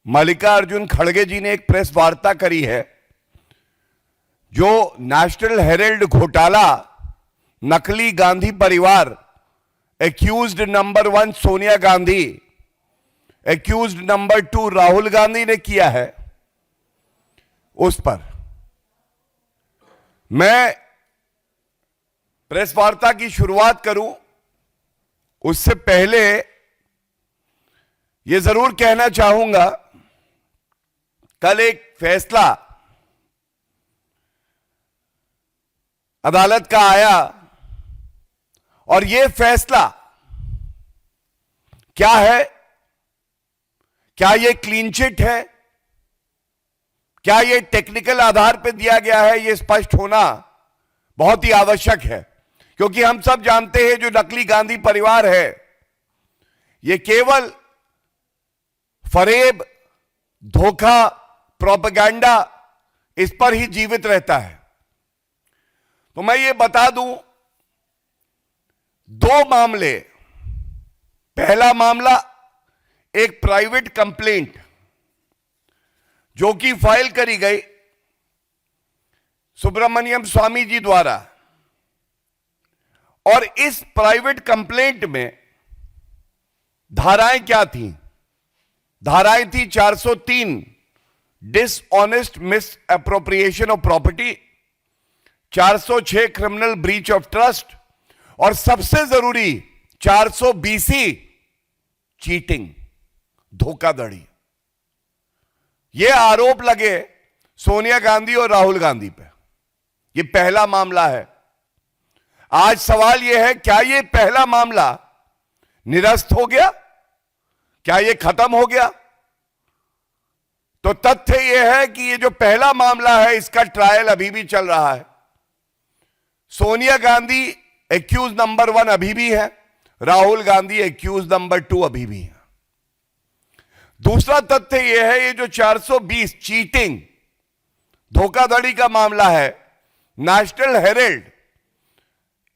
मल्लिकार्जुन खड़गे जी ने एक प्रेस वार्ता करी है जो नेशनल हेराल्ड घोटाला, नकली गांधी परिवार, accused number 1 Sonia Gandhi, accused number 2 Rahul Gandhi ने किया है, उस पर मैं प्रेस वार्ता की शुरुआत करूं उससे पहले यह जरूर कहना चाहूंगा, कल एक फैसला अदालत का आया और यह फैसला क्या है? क्या यह क्लीन चिट है? क्या यह टेक्निकल आधार पर दिया गया है? यह स्पष्ट होना बहुत ही आवश्यक है, क्योंकि हम सब जानते हैं जो नकली गांधी परिवार है यह केवल फरेब, धोखा, प्रोपेगेंडा, इस पर ही जीवित रहता है। तो मैं ये बता दूं, दो मामले। पहला मामला एक प्राइवेट कंप्लेंट जो कि फाइल करी गई सुब्रमण्यम स्वामी जी द्वारा, और इस प्राइवेट कंप्लेंट में धाराएं क्या थी? धाराएं थी 403 dishonest miss appropriation of property, 406 criminal breach of trust, और सबसे जरूरी 420 चीटिंग, धोखाधड़ी। ये आरोप लगे सोनिया गांधी और राहुल गांधी पे। ये पहला मामला है। आज सवाल यह है, क्या यह पहला मामला निरस्त हो गया? क्या यह खत्म हो गया? तो तथ्य यह है कि यह जो पहला मामला है इसका ट्रायल अभी भी चल रहा है। सोनिया गांधी एक्यूज नंबर 1 अभी भी है, राहुल गांधी एक्यूज नंबर 2 अभी भी है। दूसरा तथ्य यह है, ये जो 420 चीटिंग, धोखाधड़ी का मामला है, नेशनल हेराल्ड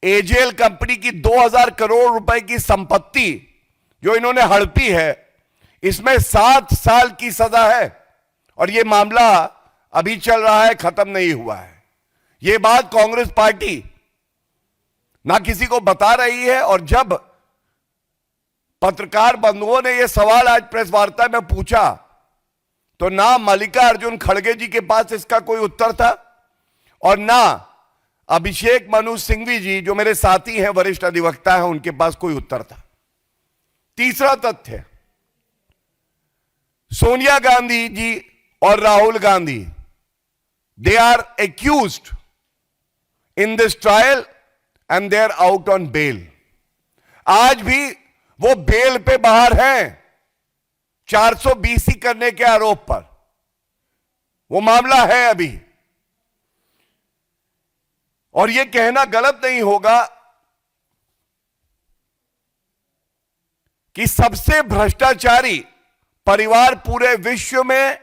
एजेएल कंपनी की 2000 करोड़ रुपए की संपत्ति जो इन्होंने हड़पी है, इसमें 7 साल की सजा है और यह मामला अभी चल रहा है, खत्म नहीं हुआ है। यह बात कांग्रेस पार्टी ना किसी को बता रही है, और जब पत्रकार बंधुओं ने यह सवाल आज प्रेस वार्ता में पूछा तो ना मल्लिकार्जुन खड़गे जी के पास इसका कोई उत्तर था और ना अभिषेक मनु सिंघवी जी जो मेरे साथी हैं, वरिष्ठ अधिवक्ता हैं, उनके पास कोई उत्तर था। तीसरा तथ्य, सोनिया गांधी जी और Rahul Gandhi, they are accused in this trial and they are out on bail. आज भी वो बेल पे बाहर हैं 420 करने के आरोप पर। वो मामला है अभी। और यह कहना गलत नहीं होगा कि सबसे भ्रष्टाचारी परिवार पूरे विश्व में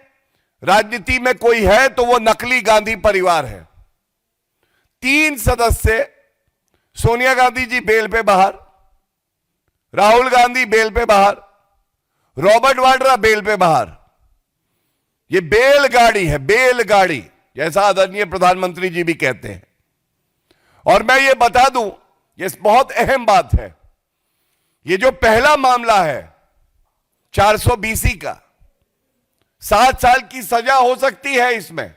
राजनीति में कोई है तो वो नकली गांधी परिवार है। 3 सदस्य, सोनिया गांधी जी बेल पे बाहर, राहुल गांधी बेल पे बाहर, रॉबर्ट वाड्रा बेल पे बाहर। ये बेलगाड़ी है, बेलगाड़ी, जैसा आदरणीय प्रधानमंत्री जी भी कहते हैं। और मैं ये बता दूं, ये बहुत अहम बात है, ये जो पहला मामला है 420 का, 7 साल की सजा हो सकती है इसमें।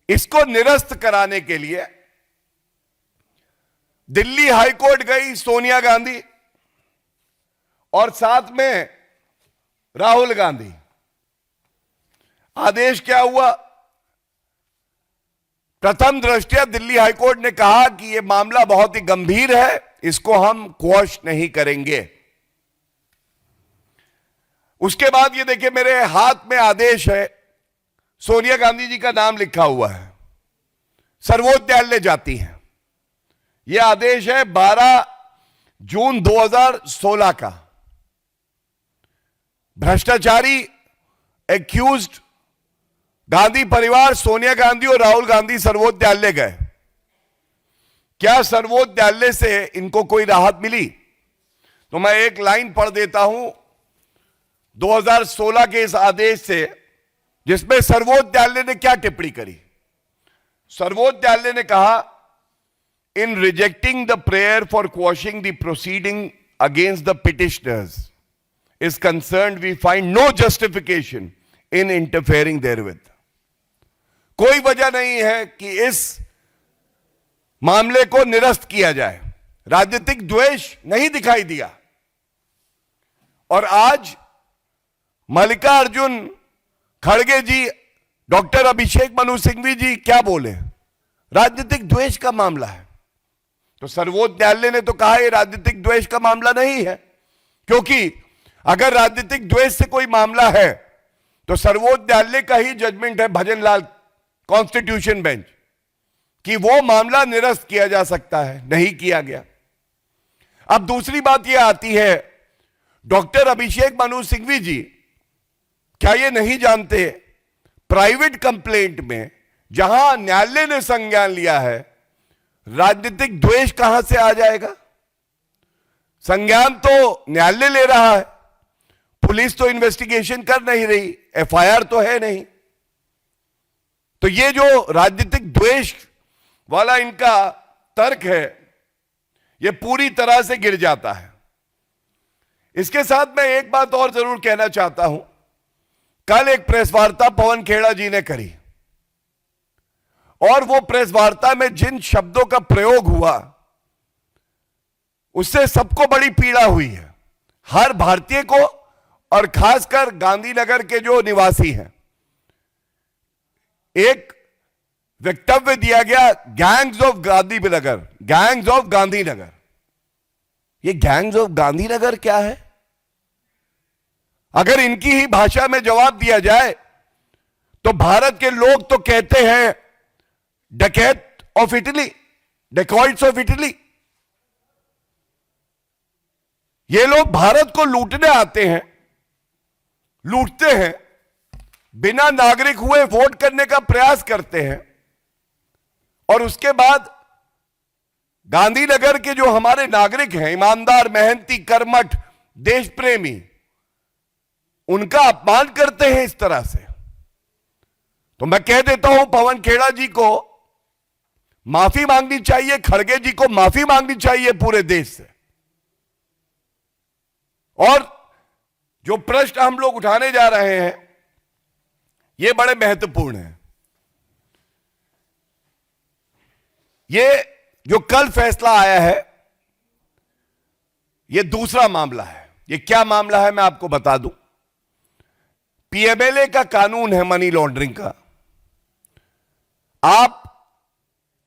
इसको निरस्त कराने के लिए दिल्ली हाईकोर्ट गई सोनिया गांधी और साथ में राहुल गांधी। आदेश क्या हुआ? प्रथम दृष्टया दिल्ली हाईकोर्ट ने कहा कि यह मामला बहुत ही गंभीर है, इसको हम क्वॉश नहीं करेंगे। उसके बाद ये देखिए, मेरे हाथ में आदेश है, सोनिया गांधी जी का नाम लिखा हुआ है, सर्वोच्च न्यायालय जाती हैं। यह आदेश है 12 जून 2016 का। भ्रष्टाचारी एक्यूज्ड गांधी परिवार, सोनिया गांधी और राहुल गांधी सर्वोच्च न्यायालय गए। क्या सर्वोच्च न्यायालय से इनको कोई राहत मिली? तो मैं एक लाइन पढ़ देता हूं 2016 के इस आदेश से, जिसमें सर्वोच्च न्यायालय ने क्या टिप्पणी करी? सर्वोच्च न्यायालय ने कहा, in rejecting the prayer for quashing the proceeding against the petitioners is concerned, we find no justification in interfering therewith. कोई वजह नहीं है कि इस मामले को निरस्त किया जाए। राजनीतिक द्वेष नहीं दिखाई दिया। और आज मल्लिकार्जुन खड़गे जी, डॉक्टर अभिषेक मनु सिंघवी जी क्या बोले? राजनीतिक द्वेष का मामला है। तो सर्वोच्च न्यायालय ने तो कहा यह राजनीतिक द्वेष का मामला नहीं है, क्योंकि अगर राजनीतिक द्वेष से कोई मामला है तो सर्वोच्च न्यायालय का ही जजमेंट है, भजनलाल कॉन्स्टिट्यूशन बेंच, कि वो मामला निरस्त किया जा सकता है, नहीं किया गया। अब दूसरी बात यह आती है, डॉक्टर अभिषेक मनु सिंघवी जी क्या ये नहीं जानते, प्राइवेट कंप्लेंट में जहां न्यायालय ने संज्ञान लिया है, राजनीतिक द्वेष कहां से आ जाएगा? संज्ञान तो न्यायालय ले रहा है, पुलिस तो इन्वेस्टिगेशन कर नहीं रही, एफआईआर तो है नहीं। तो ये जो राजनीतिक द्वेष वाला इनका तर्क है, ये पूरी तरह से गिर जाता है। इसके साथ मैं एक बात और जरूर कहना चाहता हूं। कल एक प्रेस वार्ता पवन खेड़ा जी ने करी, और वो प्रेस वार्ता में जिन शब्दों का प्रयोग हुआ, उससे सबको बड़ी पीड़ा हुई है, हर भारतीय को, और खासकर गांधीनगर के जो निवासी हैं। एक वक्तव्य दिया गया, gangs of Gandhinagar, gangs of Gandhinagar. ये गैंग्स ऑफ गांधीनगर क्या है? अगर इनकी ही भाषा में जवाब दिया जाए तो भारत के लोग तो कहते हैं डकैत of Italy, dacoits of Italy. ये लोग भारत को लूटने आते हैं, लूटते हैं, बिना नागरिक हुए वोट करने का प्रयास करते हैं, और उसके बाद गांधीनगर के जो हमारे नागरिक हैं, ईमानदार, मेहनती, कर्मठ, देश प्रेमी, उनका अपमान करते हैं इस तरह से। तो मैं कह देता हूं, पवन खेड़ा जी को माफी मांगनी चाहिए, खड़गे जी को माफी मांगनी चाहिए पूरे देश से। और जो प्रश्न हम लोग उठाने जा रहे हैं, ये बड़े महत्वपूर्ण हैं। ये जो कल फैसला आया है, ये दूसरा मामला है। ये क्या मामला है मैं आपको बता दूं। पीएमएलए का कानून है मनी लॉन्ड्रिंग का। आप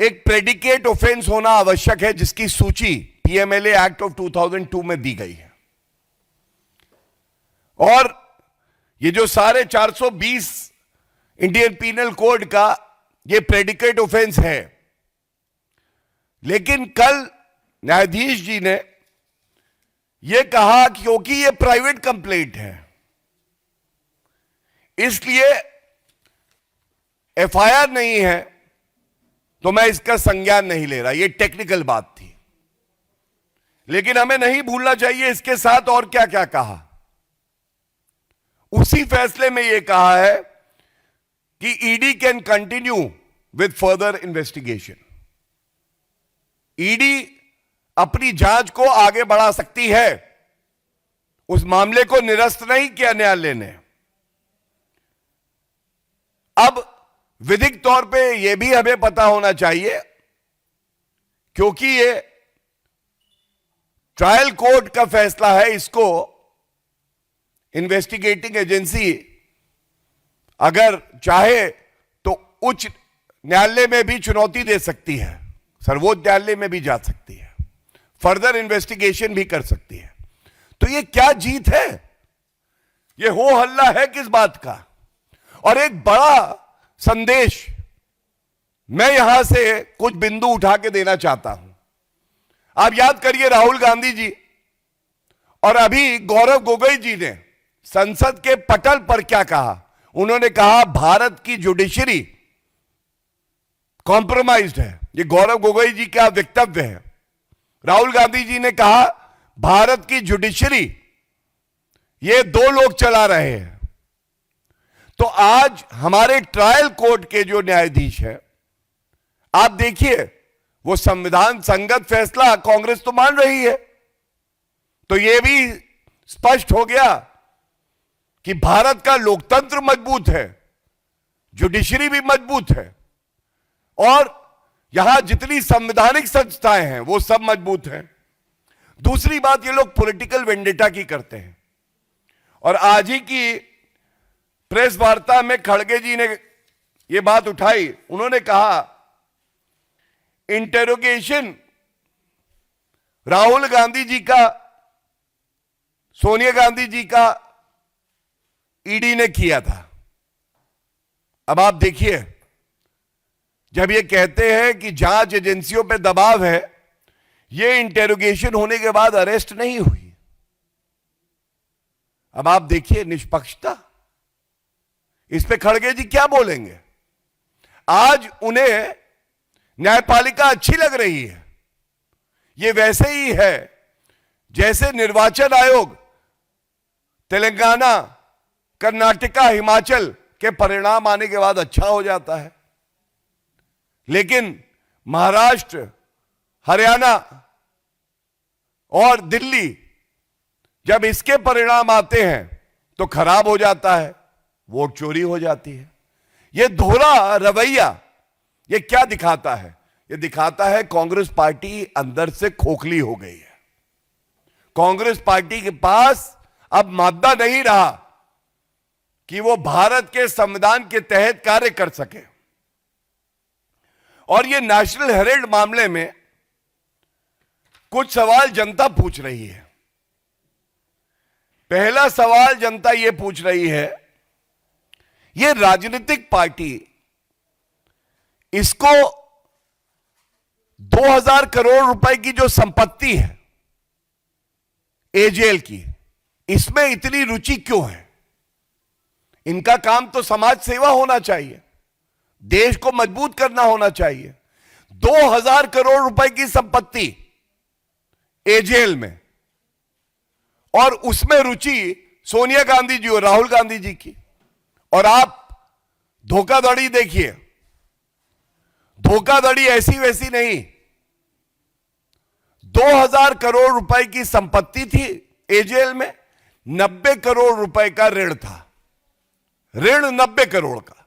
एक प्रेडिकेट ऑफेंस होना आवश्यक है, जिसकी सूची पीएमएलए एक्ट ऑफ 2002 में दी गई है। और ये जो सारे 420 इंडियन पीनल कोड का ये प्रेडिकेट ऑफेंस है। लेकिन कल न्यायाधीश जी ने ये कहा क्योंकि ये प्राइवेट कंप्लेंट है, इसलिए एफआईआर नहीं है, तो मैं इसका संज्ञान नहीं ले रहा। ये टेक्निकल बात थी। लेकिन हमें नहीं भूलना चाहिए इसके साथ और क्या क्या कहा। उसी फैसले में यह कहा है कि ED can continue with further investigation. ED अपनी जांच को आगे बढ़ा सकती है। उस मामले को निरस्त नहीं किया न्यायालय ने। अब विधिक तौर पे यह भी हमें पता होना चाहिए, क्योंकि ये ट्रायल कोर्ट का फैसला है, इसको इन्वेस्टिगेटिंग एजेंसी अगर चाहे तो उच्च न्यायालय में भी चुनौती दे सकती है, सर्वोच्च न्यायालय में भी जा सकती है, फर्दर इन्वेस्टिगेशन भी कर सकती है। तो ये क्या जीत है? ये हो हल्ला है किस बात का? और एक बड़ा संदेश मैं यहां से कुछ बिंदु उठा के देना चाहता हूं। आप याद करिए, राहुल गांधी जी और अभी गौरव गोगोई जी ने संसद के पटल पर क्या कहा। उन्होंने कहा भारत की जुडिशरी कॉम्प्रोमाइज्ड है। ये गौरव गोगोई जी का वक्तव्य है। राहुल गांधी जी ने कहा भारत की जुडिशरी ये दो लोग चला रहे हैं। तो आज हमारे ट्रायल कोर्ट के जो न्यायाधीश हैं, आप देखिए, वो संविधान संगत फैसला कांग्रेस तो मान रही है, तो यह भी स्पष्ट हो गया कि भारत का लोकतंत्र मजबूत है, जुडिशरी भी मजबूत है, और यहां जितनी संवैधानिक संस्थाएं हैं वो सब मजबूत हैं। दूसरी बात, ये लोग पॉलिटिकल वेंडेटा की करते हैं, और आज ही की प्रेस वार्ता में खड़गे जी ने ये बात उठाई। उन्होंने कहा इंटेरोगेशन राहुल गांधी जी का, सोनिया गांधी जी का ईडी ने किया था। अब आप देखिए, जब ये कहते हैं कि जांच एजेंसियों पे दबाव है, ये इंटेरोगेशन होने के बाद अरेस्ट नहीं हुई। अब आप देखिए निष्पक्षता, इस पे खड़गे जी क्या बोलेंगे? आज उन्हें न्यायपालिका अच्छी लग रही है। ये वैसे ही है जैसे निर्वाचन आयोग तेलंगाना, कर्नाटका, हिमाचल के परिणाम आने के बाद अच्छा हो जाता है, लेकिन महाराष्ट्र, हरियाणा और दिल्ली जब इसके परिणाम आते हैं तो खराब हो जाता है, वोट चोरी हो जाती है। यह दोहरा रवैया ये क्या दिखाता है? ये दिखाता है कांग्रेस पार्टी अंदर से खोखली हो गई है। कांग्रेस पार्टी के पास अब मादा नहीं रहा कि वो भारत के संविधान के तहत कार्य कर सके। और ये नेशनल हेराल्ड मामले में कुछ सवाल जनता पूछ रही है। पहला सवाल जनता ये पूछ रही है, ये राजनीतिक पार्टी, इसको 2000 करोड़ रुपए की जो संपत्ति है एजेएल की, इसमें इतनी रुचि क्यों है? इनका काम तो समाज सेवा होना चाहिए, देश को मजबूत करना होना चाहिए। 2000 करोड़ रुपए की संपत्ति एजेएल में, और उसमें रुचि सोनिया गांधी जी और राहुल गांधी जी की। और आप धोखाधड़ी देखिए, धोखाधड़ी ऐसी वैसी नहीं। 2000 करोड़ रुपए की संपत्ति थी एजेएल में, 90 करोड़ रुपए का ऋण था, ऋण 90 करोड़ का।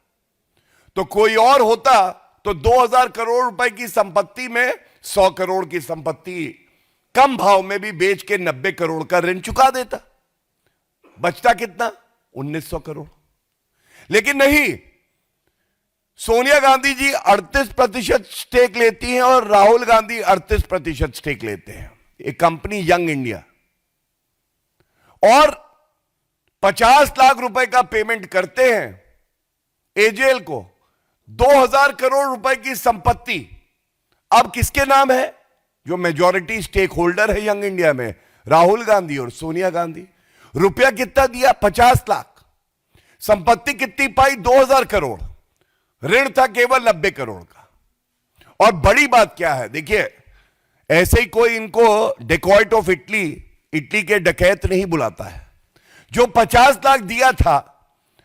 तो कोई और होता तो 2000 करोड़ रुपए की संपत्ति में 100 करोड़ की संपत्ति कम भाव में भी बेच के 90 करोड़ का ऋण चुका देता, बचता कितना? 1900 करोड़। लेकिन नहीं, सोनिया गांधी जी 38% स्टेक लेती हैं और राहुल गांधी 38% स्टेक लेते हैं, एक कंपनी यंग इंडिया, और 50 लाख रुपए का पेमेंट करते हैं एजेएल को। 2000 करोड़ रुपए की संपत्ति अब किसके नाम है? जो मेजॉरिटी स्टेक होल्डर है यंग इंडिया में, राहुल गांधी और सोनिया गांधी। रुपया कितना दिया? 50 लाख। संपत्ति कितनी पाई? 2000 करोड़। ऋण था केवल 90 करोड़ का। और बड़ी बात क्या है, देखिए, ऐसे ही कोई इनको डेकॉइट ऑफ इटली, इटली के डकैत नहीं बुलाता है। जो 50 लाख दिया था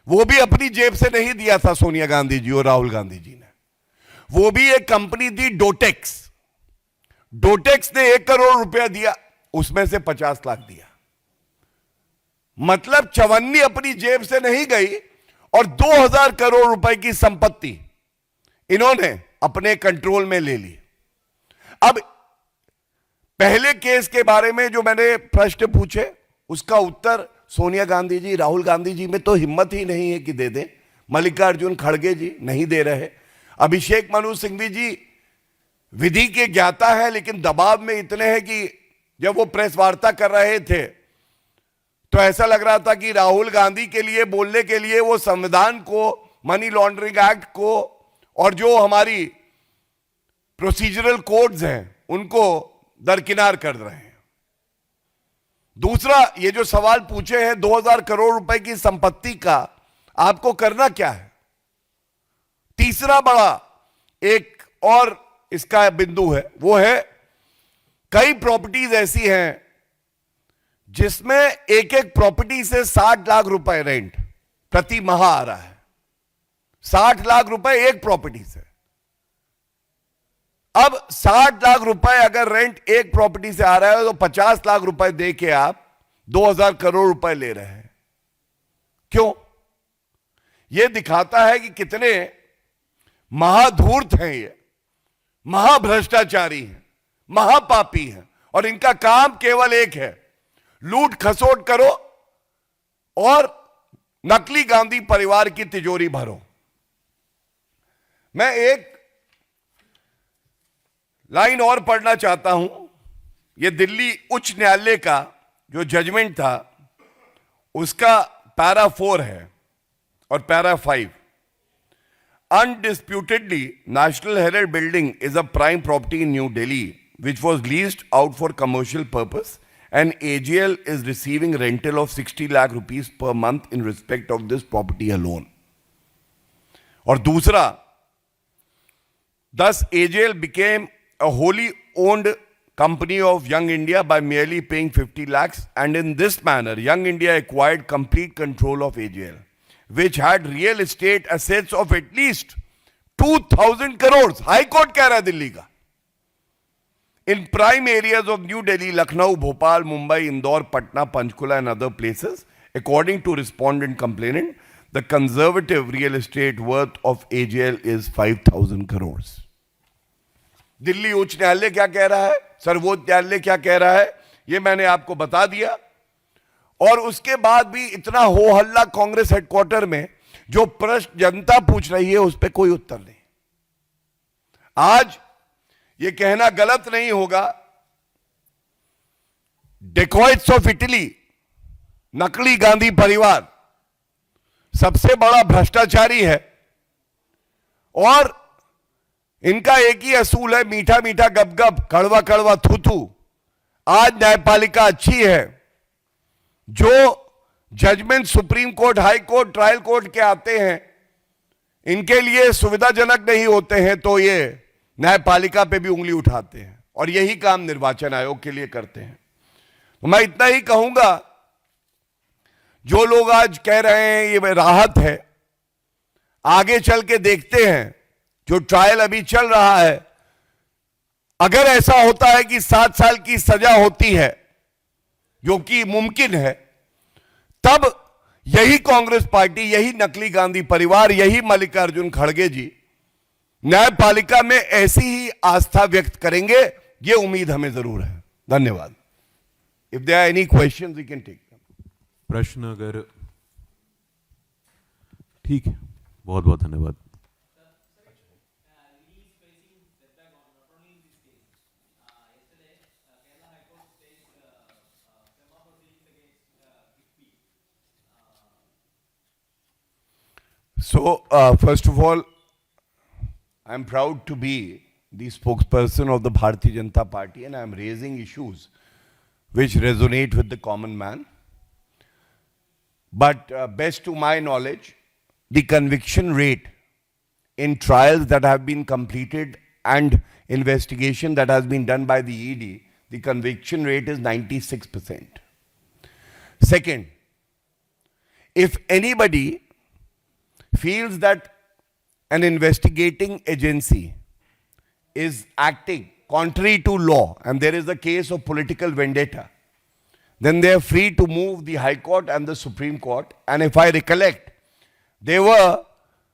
वो भी अपनी जेब से नहीं दिया था सोनिया गांधी जी और राहुल गांधी जी ने, वो भी एक कंपनी थी डोटेक्स। डोटेक्स ने 1 करोड़ रुपया दिया, उसमें से 50 लाख दिया। मतलब चवन्नी अपनी जेब से नहीं गई, और 2000 करोड़ रुपए की संपत्ति इन्होंने अपने कंट्रोल में ले ली। अब पहले केस के बारे में जो मैंने प्रश्न पूछे, उसका उत्तर सोनिया गांधी जी, राहुल गांधी जी में तो हिम्मत ही नहीं है कि दे दें। मल्लिकार्जुन खड़गे जी नहीं दे रहे। अभिषेक मनु सिंघवी जी विधि के ज्ञाता है, लेकिन दबाव में इतने हैं कि जब वो प्रेस वार्ता कर रहे थे तो ऐसा लग रहा था कि राहुल गांधी के लिए बोलने के लिए वो संविधान को, मनी लॉन्ड्रिंग एक्ट को, और जो हमारी प्रोसीजरल कोड्स हैं उनको दरकिनार कर रहे हैं। दूसरा, ये जो सवाल पूछे हैं 2000 करोड़ रुपए की संपत्ति का आपको करना क्या है? तीसरा बड़ा एक और इसका बिंदु है, वो है कई प्रॉपर्टीज ऐसी हैं जिसमें एक एक प्रॉपर्टी से 60 लाख रुपए रेंट प्रति माह आ रहा है। 60 लाख रुपए एक प्रॉपर्टी से। अब 60 लाख रुपए अगर रेंट एक प्रॉपर्टी से आ रहा है तो 50 लाख रुपए दे के आप 2000 करोड़ रुपए ले रहे हैं। क्यों? यह दिखाता है कि कितने महाधूर्त हैं, ये महाभ्रष्टाचारी हैं, महापापी हैं, और इनका काम केवल एक है, लूट खसोट करो और नकली गांधी परिवार की तिजोरी भरो। मैं एक लाइन और पढ़ना चाहता हूं। यह दिल्ली उच्च न्यायालय का जो जजमेंट था उसका पैरा 4 है और para 5। Undisputedly, National Herald building is a prime property in New Delhi, which was leased out for commercial purpose, and AGL is receiving rental of 60 lakh rupees per month in respect of this property alone. और दूसरा, thus AGL became a wholly owned company of Young India by merely paying 50 lakhs, and in this manner, Young India acquired complete control of AGL, which had real estate assets of at least 2000 crores. High Court कह रहा है दिल्ली का. In prime areas of New Delhi, Lucknow, Bhopal, Mumbai, Indore, Patna, Panchkula and other places, according to respondent complainant, the conservative real estate worth of AGL is 5000 crores. Delhi उच्च न्यायालय क्या कह रहा है, सर्वोच्च न्यायालय क्या कह रहा है, यह मैंने आपको बता दिया। और उसके बाद भी इतना हो हल्ला कांग्रेस हेडक्वार्टर में, जो प्रश्न जनता पूछ रही है उस पर कोई उत्तर नहीं। आज यह कहना गलत नहीं होगा, डेकॉइट्स ऑफ इटली, नकली गांधी परिवार सबसे बड़ा भ्रष्टाचारी है, और इनका एक ही असूल है, मीठा मीठा गपगप, कड़वा कड़वा थू थू। आज न्यायपालिका अच्छी है, जो judgment supreme court, high court, trial court के आते हैं, इनके लिए सुविधाजनक नहीं होते हैं तो ये न्यायपालिका पे भी उंगली उठाते हैं, और यही काम निर्वाचन आयोग के लिए करते हैं। तो मैं इतना ही कहूंगा, जो लोग आज कह रहे हैं ये राहत है, आगे चल के देखते हैं, जो ट्रायल अभी चल रहा है, अगर ऐसा होता है कि 7 साल की सजा होती है, जो कि मुमकिन है, तब यही कांग्रेस पार्टी, यही नकली गांधी परिवार, यही मल्लिकार्जुन खड़गे जी न्यायपालिका में ऐसी ही आस्था व्यक्त करेंगे। ये उम्मीद हमें जरूर है। धन्यवाद। If there are any questions we can take. प्रश्न अगर ठीक है, बहुत बहुत धन्यवाद। So, first of all, I am proud to be the spokesperson of the Bharatiya Janata Party, and I am raising issues which resonate with the common man. But best to my knowledge, the conviction rate in trials that have been completed and investigation that has been done by the ED, the conviction rate is 96%. Second, if anybody feels that an investigating agency is acting contrary to law and there is a case of political vendetta, then they are free to move the High Court and the Supreme Court. And if I recollect, there were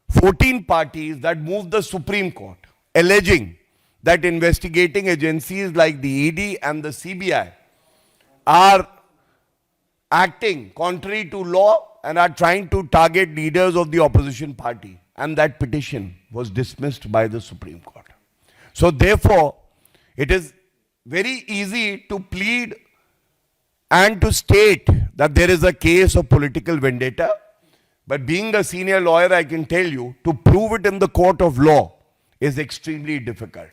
14 parties that moved the Supreme Court, alleging that investigating agencies like the ED and the CBI are acting contrary to law and are trying to target leaders of the opposition party. And that petition was dismissed by the Supreme Court. So therefore, it is very easy to plead and to state that there is a case of political vendetta. But being a senior lawyer, I can tell you, to prove it in the court of law is extremely difficult.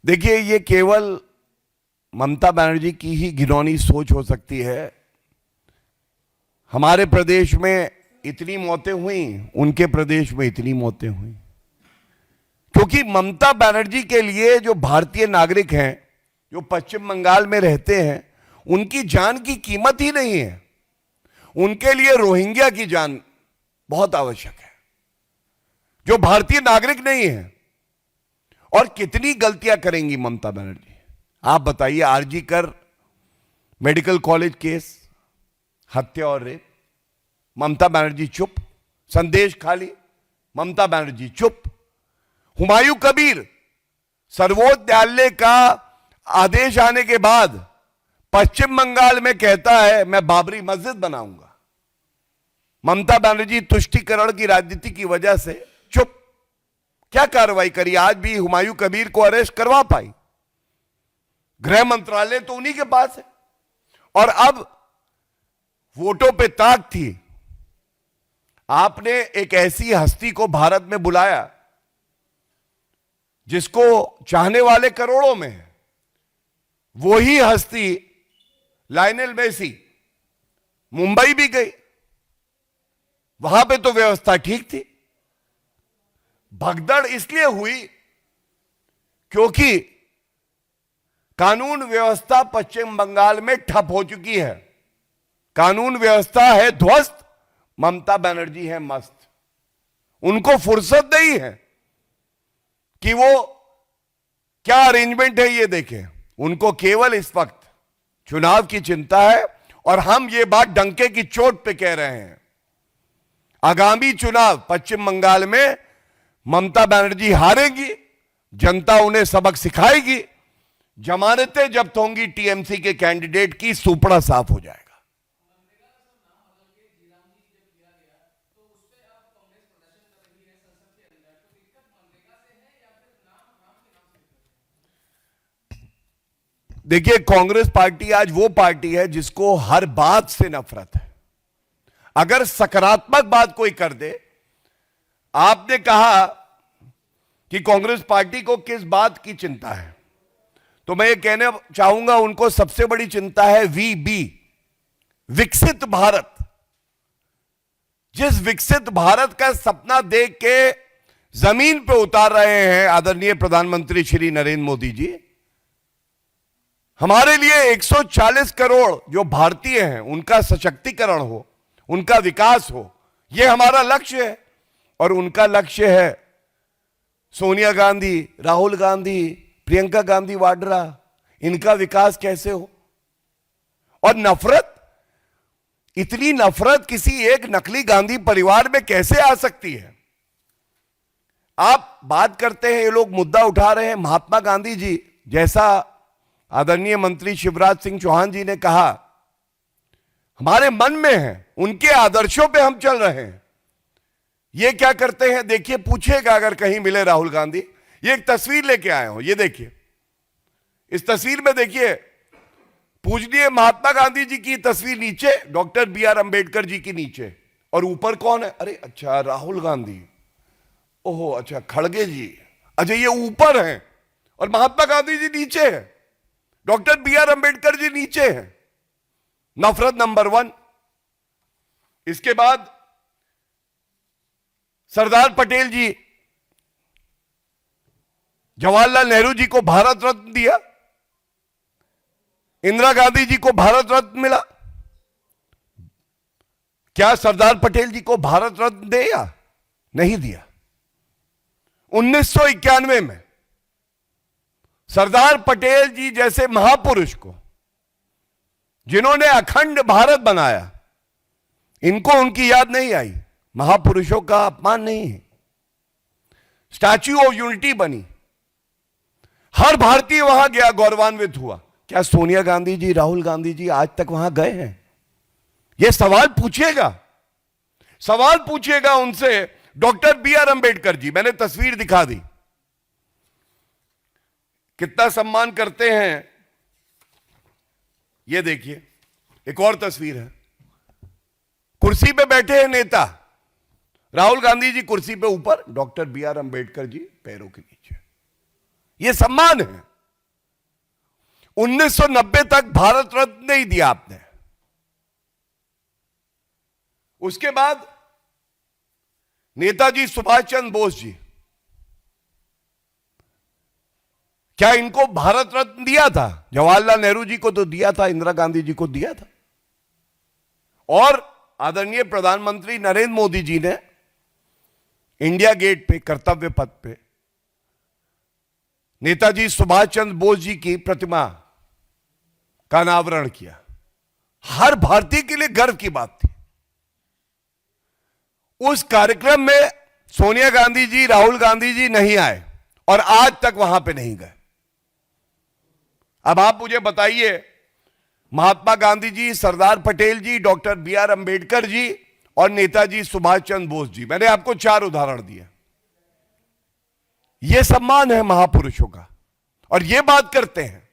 देखिए, ये केवल ममता बनर्जी की ही घिनौनी सोच हो सकती है। हमारे प्रदेश में इतनी मौतें हुई, उनके प्रदेश में इतनी मौतें हुई, क्योंकि ममता बनर्जी के लिए जो भारतीय नागरिक हैं, जो पश्चिम बंगाल में रहते हैं, उनकी जान की कीमत ही नहीं है। उनके लिए रोहिंग्या की जान बहुत आवश्यक है, जो भारतीय नागरिक नहीं है। और कितनी गलतियां करेंगी ममता बनर्जी, आप बताइए। आरजी कर मेडिकल कॉलेज केस, हत्या और रेप, ममता बनर्जी चुप। संदेश खाली, ममता बनर्जी चुप। हुमायूं कबीर, सर्वोच्च न्यायालय का आदेश आने के बाद पश्चिम बंगाल में कहता है मैं बाबरी मस्जिद बनाऊंगा। ममता बनर्जी तुष्टीकरण की राजनीति की वजह से चुप। क्या कार्रवाई करी? आज भी हुमायूं कबीर को अरेस्ट करवा पाई? गृह मंत्रालय तो उन्हीं के पास है। और अब वोटों पे ताक थी। आपने एक ऐसी हस्ती को भारत में बुलाया जिसको चाहने वाले करोड़ों में है। वही हस्ती लायनेल मेसी मुंबई भी गई, वहां पे तो व्यवस्था ठीक थी। भगदड़ इसलिए हुई क्योंकि कानून व्यवस्था पश्चिम बंगाल में ठप हो चुकी है। कानून व्यवस्था है ध्वस्त, ममता बनर्जी है मस्त। उनको फुर्सत नहीं है कि वो क्या अरेंजमेंट है ये देखें। उनको केवल इस वक्त चुनाव की चिंता है। और हम ये बात डंके की चोट पे कह रहे हैं, आगामी चुनाव पश्चिम बंगाल में ममता बनर्जी हारेगी, जनता उन्हें सबक सिखाएगी, जमानतें जब्त होंगी टीएमसी के कैंडिडेट की, सुपड़ा साफ हो जाएगा। देखिए, कांग्रेस पार्टी आज वो पार्टी है जिसको हर बात से नफरत है। अगर सकारात्मक बात कोई कर दे, आपने कहा कि कांग्रेस पार्टी को किस बात की चिंता है, तो मैं ये कहना चाहूंगा उनको सबसे बड़ी चिंता है वीबी, विकसित भारत। जिस विकसित भारत का सपना देख के जमीन पे उतार रहे हैं आदरणीय प्रधानमंत्री श्री नरेंद्र मोदी जी, हमारे लिए 140 करोड़ जो भारतीय हैं उनका सशक्तिकरण हो, उनका विकास हो, यह हमारा लक्ष्य है। और उनका लक्ष्य है सोनिया गांधी, राहुल गांधी, प्रियंका गांधी वाड्रा, इनका विकास कैसे हो। और नफरत, इतनी नफरत किसी एक नकली गांधी परिवार में कैसे आ सकती है? आप बात करते हैं, ये लोग मुद्दा उठा रहे हैं महात्मा गांधी जी जैसा। आदरणीय मंत्री शिवराज सिंह चौहान जी ने कहा हमारे मन में है, उनके आदर्शों पे हम चल रहे हैं। ये क्या करते हैं देखिए, पूछिएगा अगर कहीं मिले राहुल गांधी। ये एक तस्वीर लेके आए हो, ये देखिए। इस तस्वीर में देखिए पूजनीय महात्मा गांधी जी की तस्वीर नीचे, डॉक्टर BR अंबेडकर जी की नीचे, और ऊपर कौन है? अरे अच्छा, राहुल गांधी। ओहो अच्छा, खड़गे जी। अच्छा, ये ऊपर हैं और महात्मा गांधी जी नीचे हैं, डॉक्टर BR अंबेडकर जी नीचे हैं। नफरत नंबर 1। इसके बाद सरदार पटेल जी, जवाहरलाल नेहरू जी को भारत रत्न दिया, इंदिरा गांधी जी को भारत रत्न मिला। क्या सरदार पटेल जी को भारत रत्न दिया? नहीं दिया। 1991 में सरदार पटेल जी जैसे महापुरुष को, जिन्होंने अखंड भारत बनाया, इनको उनकी याद नहीं आई। महापुरुषों का अपमान नहीं है। स्टैच्यू ऑफ यूनिटी बनी, हर भारतीय वहां गया, गौरवान्वित हुआ। क्या सोनिया गांधी जी, राहुल गांधी जी आज तक वहां गए हैं? यह सवाल पूछिएगा, सवाल पूछिएगा उनसे। डॉक्टर BR अंबेडकर जी, मैंने तस्वीर दिखा दी, कितना सम्मान करते हैं। यह देखिए, एक और तस्वीर है। कुर्सी पे बैठे हैं नेता, राहुल गांधी जी कुर्सी पे ऊपर, डॉक्टर BR अंबेडकर जी पैरों के नीचे। यह सम्मान है। 1990 तक भारत रत्न नहीं दिया आपने। उसके बाद नेताजी सुभाष चंद्र बोस जी, क्या इनको भारत रत्न दिया था? जवाहरलाल नेहरू जी को तो दिया था, इंदिरा गांधी जी को दिया था, और आदरणीय प्रधानमंत्री नरेंद्र मोदी जी ने इंडिया गेट पे कर्तव्य पथ पे नेताजी सुभाष चंद्र बोस जी की प्रतिमा का अनावरण किया। हर भारतीय के लिए गर्व की बात थी। उस कार्यक्रम में सोनिया गांधी जी, राहुल गांधी जी नहीं आए और आज तक वहां पे नहीं गए। अब आप मुझे बताइए, महात्मा गांधी जी, सरदार पटेल जी, डॉक्टर बी.आर. अंबेडकर जी और नेताजी सुभाष चंद्र बोस जी, मैंने आपको 4 उदाहरण दिए। यह सम्मान है महापुरुषों का, और यह बात करते हैं।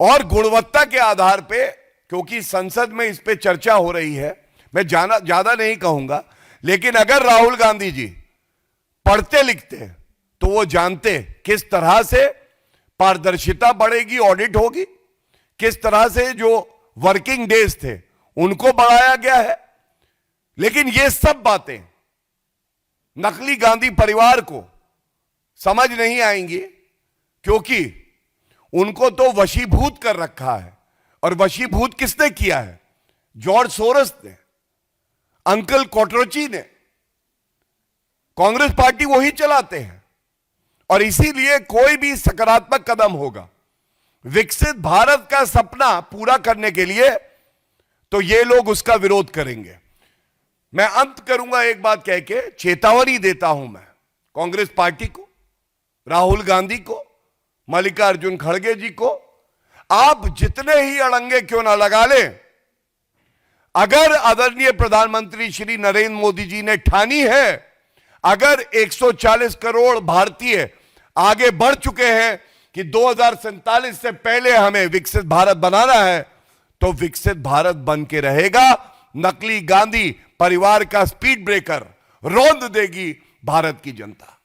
और गुणवत्ता के आधार पे, क्योंकि संसद में इस पे चर्चा हो रही है, मैं ज्यादा नहीं कहूंगा, लेकिन अगर राहुल गांधी जी पढ़ते लिखते तो वो जानते किस तरह से पारदर्शिता बढ़ेगी, ऑडिट होगी, किस तरह से जो वर्किंग डेज थे उनको बढ़ाया गया है। लेकिन ये सब बातें नकली गांधी परिवार को समझ नहीं आएंगी, क्योंकि उनको तो वशीभूत कर रखा है। और वशीभूत किसने किया है? जॉर्ज सोरस ने, अंकल कोटरोची ने। कांग्रेस पार्टी वही चलाते हैं, और इसीलिए कोई भी सकारात्मक कदम होगा विकसित भारत का सपना पूरा करने के लिए, तो ये लोग उसका विरोध करेंगे। मैं अंत करूंगा एक बात कह के, चेतावनी देता हूं मैं कांग्रेस पार्टी को, राहुल गांधी को, मल्लिकार्जुन खड़गे जी को, आप जितने ही अड़ंगे क्यों ना लगा लें, अगर आदरणीय प्रधानमंत्री श्री नरेंद्र मोदी जी ने ठानी है, अगर 140 करोड़ भारतीय आगे बढ़ चुके हैं कि 2047 से पहले हमें विकसित भारत बनाना है, तो विकसित भारत बन के रहेगा। नकली गांधी परिवार का स्पीड ब्रेकर रौंद देगी भारत की जनता।